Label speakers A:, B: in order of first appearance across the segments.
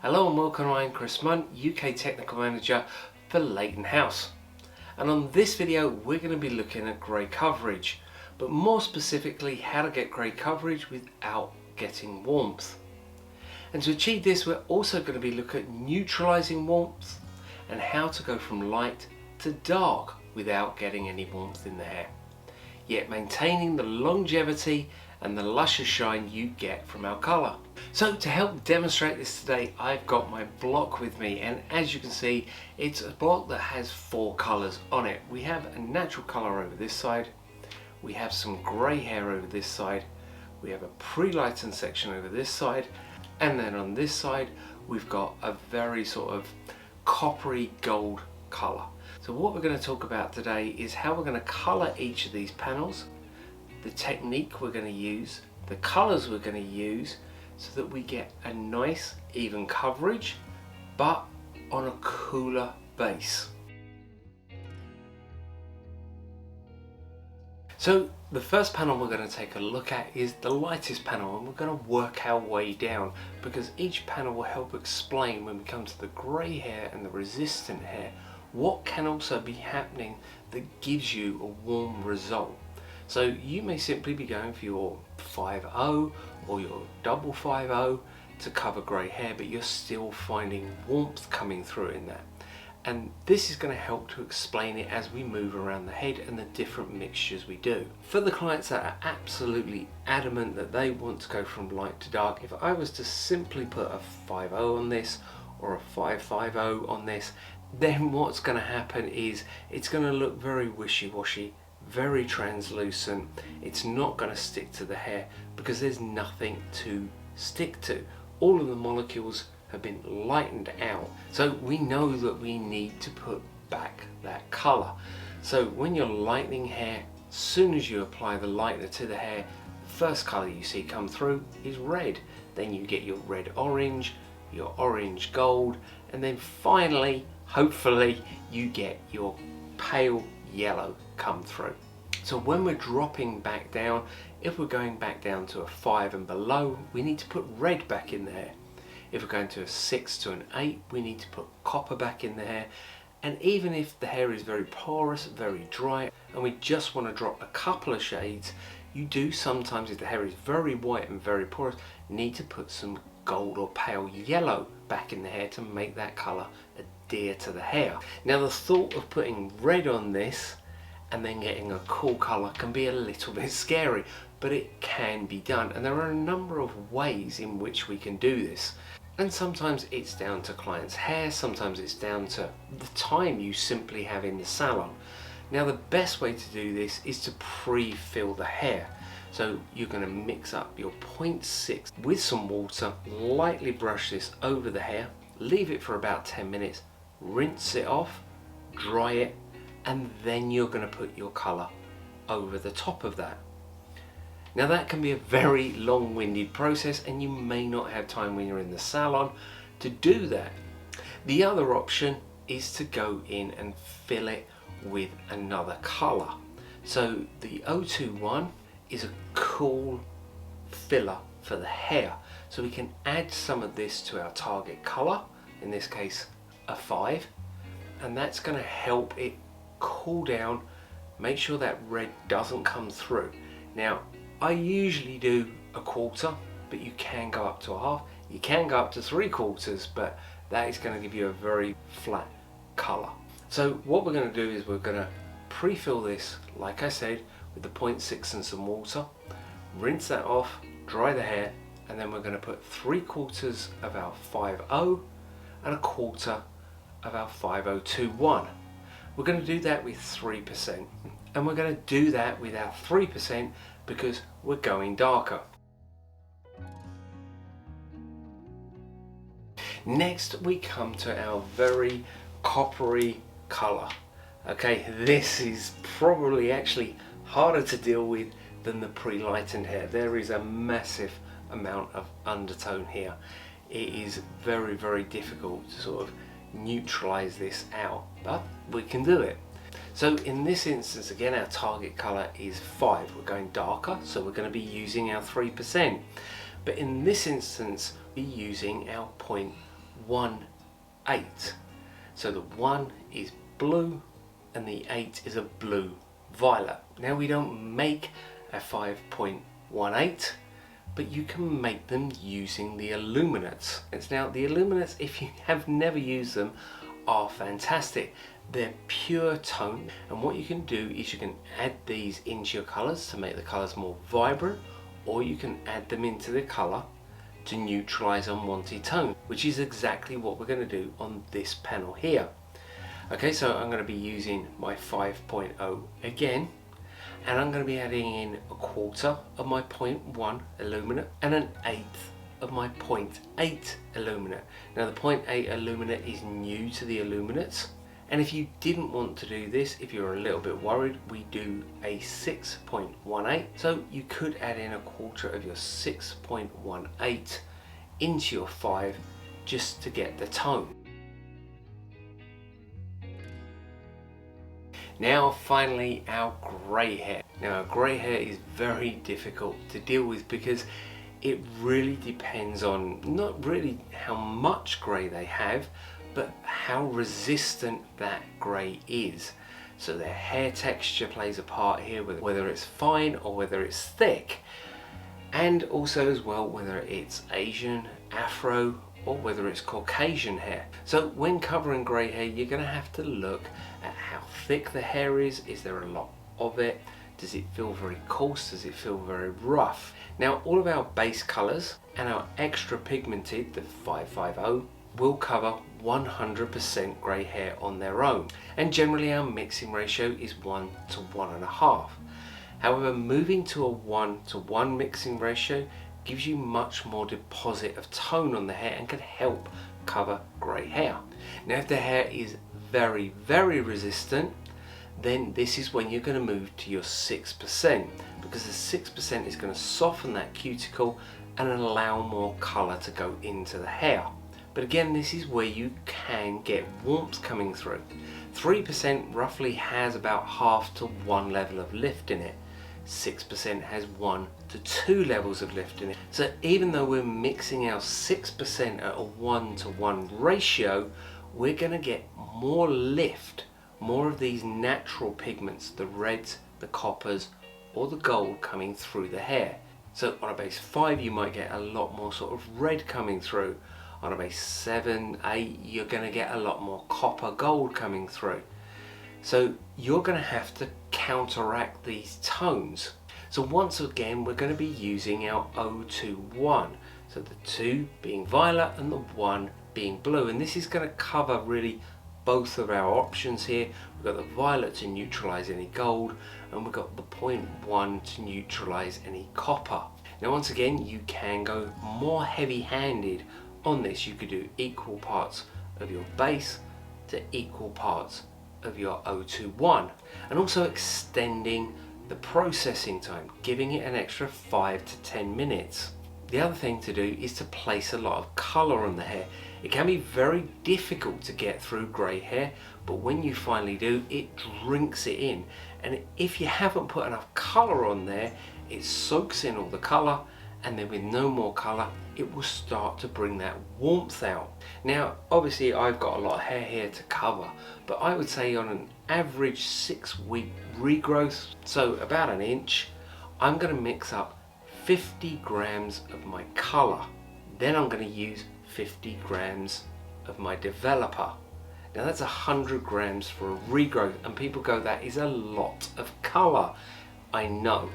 A: Hello and welcome, I'm Chris Munt, UK Technical Manager for Leighton House. And on this video we're going to be looking at grey coverage, but more specifically how to get grey coverage without getting warmth. And to achieve this we're also going to be looking at neutralizing warmth and how to go from light to dark without getting any warmth in the hair, yet maintaining the longevity and the luscious shine you get from our colour. So to help demonstrate this today, I've got my block with me, and as you can see it's a block that has four colours on it. We have a natural colour over this side, we have some grey hair over this side, we have a pre-lightened section over this side, and then on this side we've got a very sort of coppery gold colour. So what we're going to talk about today is how we're going to colour each of these panels, the technique we're going to use, the colours we're going to use, so that we get a nice even coverage but on a cooler base. So the first panel we're going to take a look at is the lightest panel, and we're going to work our way down because each panel will help explain when we come to the grey hair and the resistant hair what can also be happening that gives you a warm result. So you may simply be going for your 5-0 or your 550 to cover grey hair, but you're still finding warmth coming through in that. And this is going to help to explain it as we move around the head and the different mixtures we do. For the clients that are absolutely adamant that they want to go from light to dark, if I was to simply put a 5-0 on this or a 550 on this, then what's going to happen is it's going to look very wishy-washy, very translucent. It's not going to stick to the hair because there's nothing to stick to. All of the molecules have been lightened out, so we know that we need to put back that colour. So when you're lightening hair, as soon as you apply the lightener to the hair, the first colour you see come through is red, then you get your red orange, your orange gold, and then finally hopefully you get your pale yellow come through. So when we're dropping back down, if we're going back down to a 5 and below, we need to put red back in the hair. If we're going to a 6 to an 8, we need to put copper back in the hair. And even if the hair is very porous, very dry, and we just want to drop a couple of shades, you do sometimes, if the hair is very white and very porous, need to put some gold or pale yellow back in the hair to make that colour adhere to the hair. Now the thought of putting red on this and then getting a cool colour can be a little bit scary, but it can be done, and there are a number of ways in which we can do this. And sometimes it's down to client's hair, sometimes it's down to the time you simply have in the salon. Now the best way to do this is to pre-fill the hair. So you're going to mix up your 0.6 with some water, lightly brush this over the hair, leave it for about 10 minutes, rinse it off, dry it, and then you're going to put your colour over the top of that. Now that can be a very long-winded process, and you may not have time when you're in the salon to do that. The other option is to go in and fill it with another colour. So the 021 is a cool filler for the hair, so we can add some of this to our target colour, in this case a 5, and that's going to help it cool down, make sure that red doesn't come through. Now I usually do a quarter, but you can go up to a half, you can go up to 3/4, but that is going to give you a very flat colour. So what we're going to do is we're going to pre-fill this, like I said, with the 0.6 and some water, rinse that off, dry the hair, and then we're going to put 3/4 of our 5-0 and a quarter of our 5021. We're going to do that with 3%, and we're going to do that with our 3% because we're going darker. Next we come to our very coppery colour. Okay, this is probably actually harder to deal with than the pre-lightened hair. There is a massive amount of undertone here. It is very, very difficult to sort of neutralize this out, but we can do it. So in this instance, again, our target colour is 5. We're going darker, so we're going to be using our 3%. But in this instance, we're using our 1, 8. So the 1 is blue and the 8 is a blue violet. Now we don't make a 5.18, but you can make them using the illuminates. Now the illuminates, if you have never used them, are fantastic. They're pure tone, and what you can do is you can add these into your colors to make the colors more vibrant, or you can add them into the color to neutralize unwanted tone, which is exactly what we're going to do on this panel here. Okay, so I'm going to be using my 5.0 again, and I'm going to be adding in 1/4 of my 0.1 illuminate and 1/8 of my 0.8 illuminate. Now the 0.8 illuminate is new to the illuminates, and if you didn't want to do this, if you're a little bit worried, we do a 6.18, so you could add in 1/4 of your 6.18 into your 5 just to get the tone. Now finally, our grey hair. Now our grey hair is very difficult to deal with because it really depends on not really how much grey they have, but how resistant that grey is. So their hair texture plays a part here, whether it's fine or whether it's thick, and also as well whether it's Asian, Afro, or whether it's Caucasian hair. So when covering grey hair, you're going to have to look at how thick the hair is there a lot of it, does it feel very coarse, does it feel very rough. Now all of our base colours and our extra pigmented, the 550, will cover 100% grey hair on their own, and generally our mixing ratio is 1 to 1.5. However, moving to a 1:1 mixing ratio gives you much more deposit of tone on the hair and can help cover grey hair. Now if the hair is very, very resistant, then this is when you're going to move to your 6%, because the 6% is going to soften that cuticle and allow more colour to go into the hair. But again, this is where you can get warmth coming through. 3% roughly has about 1/2 to 1 level of lift in it. 6% has 1 to 2 levels of lift in it. So even though we're mixing our 6% at a 1:1 ratio, we're going to get more lift, more of these natural pigments, the reds, the coppers, or the gold coming through the hair. So on a base 5 you might get a lot more sort of red coming through. On a base 7, 8 you're going to get a lot more copper gold coming through. So you're going to have to counteract these tones. So once again we're going to be using our 021. So the 2 being violet and the 1 being blue, and this is going to cover really both of our options here. We've got the violet to neutralize any gold, and we've got the 0.1 to neutralize any copper. Now once again you can go more heavy-handed on this. You could do equal parts of your base to equal parts of your 021, and also extending the processing time, giving it an extra 5 to 10 minutes. The other thing to do is to place a lot of colour on the hair. It can be very difficult to get through grey hair, but when you finally do, it drinks it in, and if you haven't put enough colour on there, it soaks in all the colour, and then with no more colour it will start to bring that warmth out. Now obviously I've got a lot of hair here to cover, but I would say on an average 6-week regrowth, so about an inch, I'm going to mix up 50 grams of my colour. Then I'm going to use 50 grams of my developer. Now that's 100 grams for a regrowth, and people go, that is a lot of colour. I know,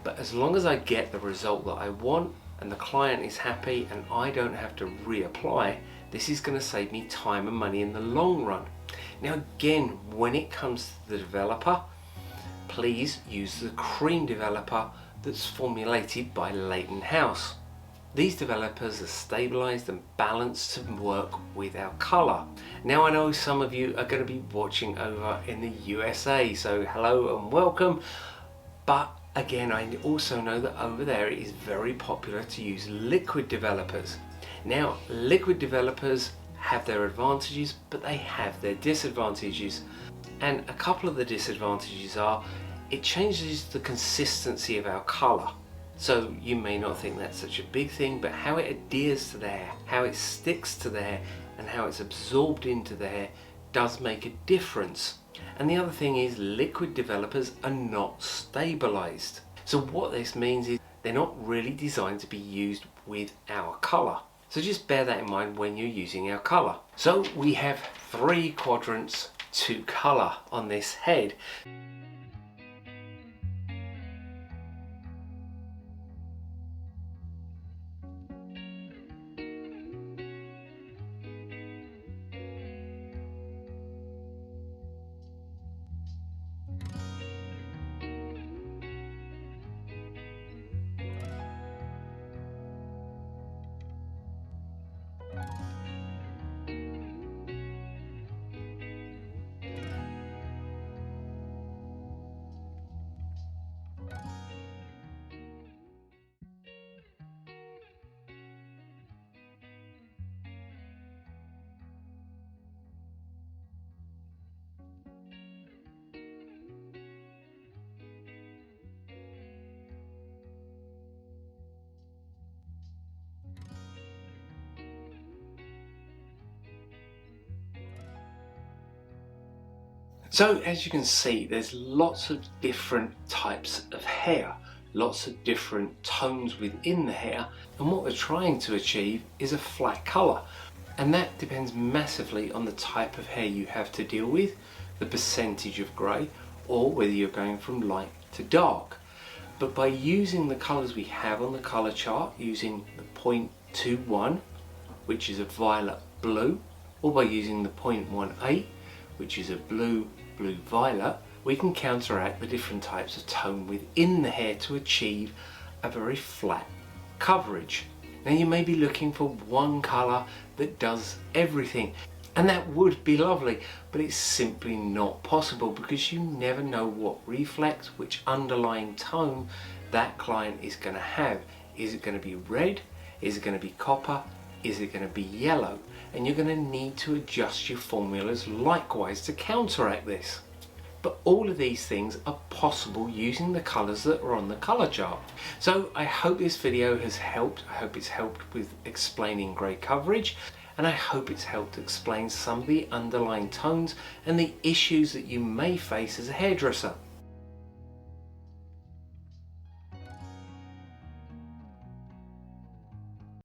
A: but as long as I get the result that I want and the client is happy and I don't have to reapply, this is going to save me time and money in the long run. Now again, when it comes to the developer, please use the cream developer that's formulated by Leighton House. These developers are stabilized and balanced to work with our color. Now I know some of you are going to be watching over in the USA, so hello and welcome. But again, I also know that over there it is very popular to use liquid developers. Now, liquid developers have their advantages, but they have their disadvantages. And a couple of the disadvantages are, it changes the consistency of our color. So you may not think that's such a big thing, but how it adheres to the hair, how it sticks to the hair, and how it's absorbed into the hair does make a difference. And the other thing is, liquid developers are not stabilized. So what this means is they're not really designed to be used with our color. So just bear that in mind when you're using our color. So we have 3 quadrants to color on this head. So as you can see, there's lots of different types of hair, lots of different tones within the hair, and what we're trying to achieve is a flat colour. And that depends massively on the type of hair you have to deal with, the percentage of grey, or whether you're going from light to dark. But by using the colours we have on the colour chart, using the 0.21, which is a violet blue, or by using the 0.18, which is a blue violet, we can counteract the different types of tone within the hair to achieve a very flat coverage. Now you may be looking for one colour that does everything, and that would be lovely, but it's simply not possible because you never know what reflex, which underlying tone that client is going to have. Is it going to be red? Is it going to be copper? Is it going to be yellow? And you're going to need to adjust your formulas likewise to counteract this. But all of these things are possible using the colours that are on the colour chart. So I hope this video has helped. I hope it's helped with explaining grey coverage, and I hope it's helped explain some of the underlying tones and the issues that you may face as a hairdresser.